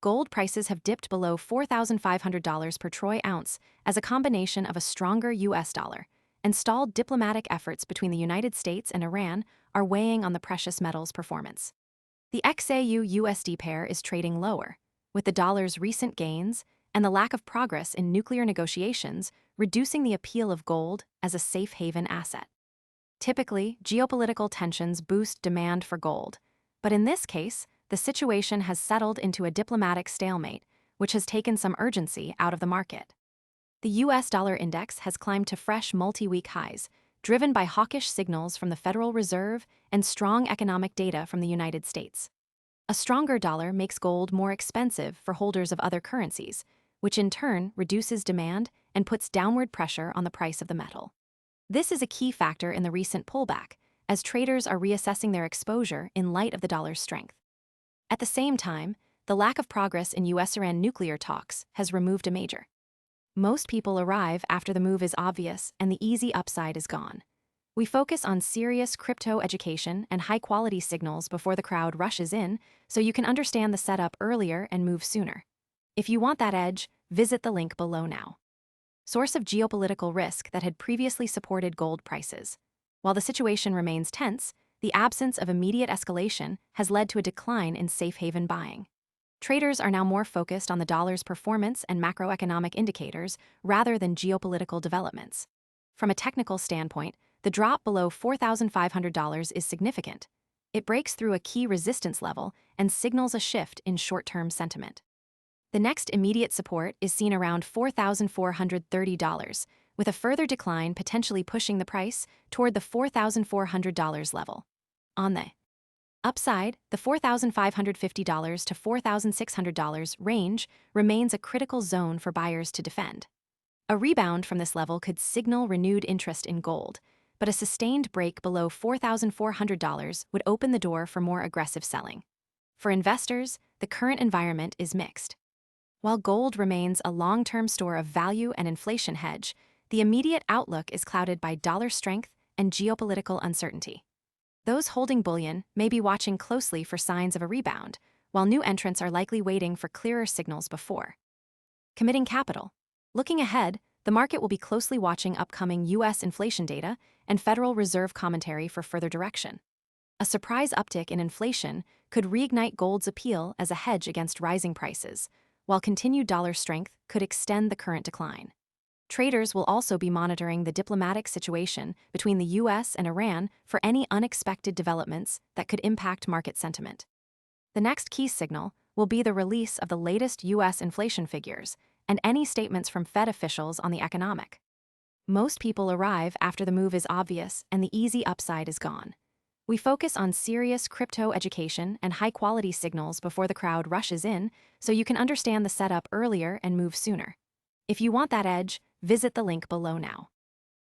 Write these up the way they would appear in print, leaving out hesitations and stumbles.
gold prices have dipped below $4,500 per troy ounce as a combination of a stronger US dollar and stalled diplomatic efforts between the United States and Iran are weighing on the precious metal's performance. The XAU-USD pair is trading lower, with the dollar's recent gains and the lack of progress in nuclear negotiations reducing the appeal of gold as a safe haven asset. Typically, geopolitical tensions boost demand for gold, but in this case, the situation has settled into a diplomatic stalemate, which has taken some urgency out of the market. The US dollar index has climbed to fresh multi-week highs, driven by hawkish signals from the Federal Reserve and strong economic data from the United States. A stronger dollar makes gold more expensive for holders of other currencies, which in turn reduces demand and puts downward pressure on the price of the metal. This is a key factor in the recent pullback, as traders are reassessing their exposure in light of the dollar's strength. At the same time, the lack of progress in US-Iran nuclear talks has removed a major. Most people arrive after the move is obvious and the easy upside is gone. We focus on serious crypto education and high-quality signals before the crowd rushes in, so you can understand the setup earlier and move sooner. If you want that edge, visit the link below now. Source of geopolitical risk that had previously supported gold prices. While the situation remains tense, the absence of immediate escalation has led to a decline in safe haven buying. Traders are now more focused on the dollar's performance and macroeconomic indicators rather than geopolitical developments. From a technical standpoint, the drop below $4,500 is significant. It breaks through a key resistance level and signals a shift in short-term sentiment. The next immediate support is seen around $4,430, with a further decline potentially pushing the price toward the $4,400 level. On the upside, the $4,550 to $4,600 range remains a critical zone for buyers to defend. A rebound from this level could signal renewed interest in gold, but a sustained break below $4,400 would open the door for more aggressive selling. For investors, the current environment is mixed. While gold remains a long-term store of value and inflation hedge, the immediate outlook is clouded by dollar strength and geopolitical uncertainty. Those holding bullion may be watching closely for signs of a rebound, while new entrants are likely waiting for clearer signals before committing capital. Looking ahead, the market will be closely watching upcoming U.S. inflation data and Federal Reserve commentary for further direction. A surprise uptick in inflation could reignite gold's appeal as a hedge against rising prices, while continued dollar strength could extend the current decline. Traders will also be monitoring the diplomatic situation between the US and Iran for any unexpected developments that could impact market sentiment. The next key signal will be the release of the latest US inflation figures and any statements from Fed officials on the economic. Most people arrive after the move is obvious and the easy upside is gone. We focus on serious crypto education and high-quality signals before the crowd rushes in, so you can understand the setup earlier and move sooner. If you want that edge, visit the link below now.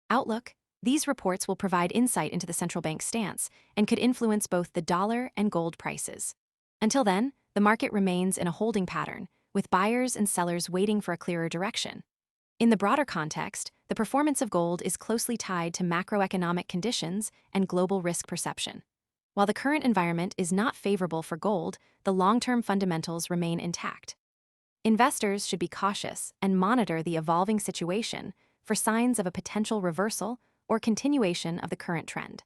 Outlook: these reports will provide insight into the central bank's stance and could influence both the dollar and gold prices. Until then, the market remains in a holding pattern, with buyers and sellers waiting for a clearer direction. In the broader context, the performance of gold is closely tied to macroeconomic conditions and global risk perception. While the current environment is not favorable for gold, the long-term fundamentals remain intact. Investors should be cautious and monitor the evolving situation for signs of a potential reversal or continuation of the current trend.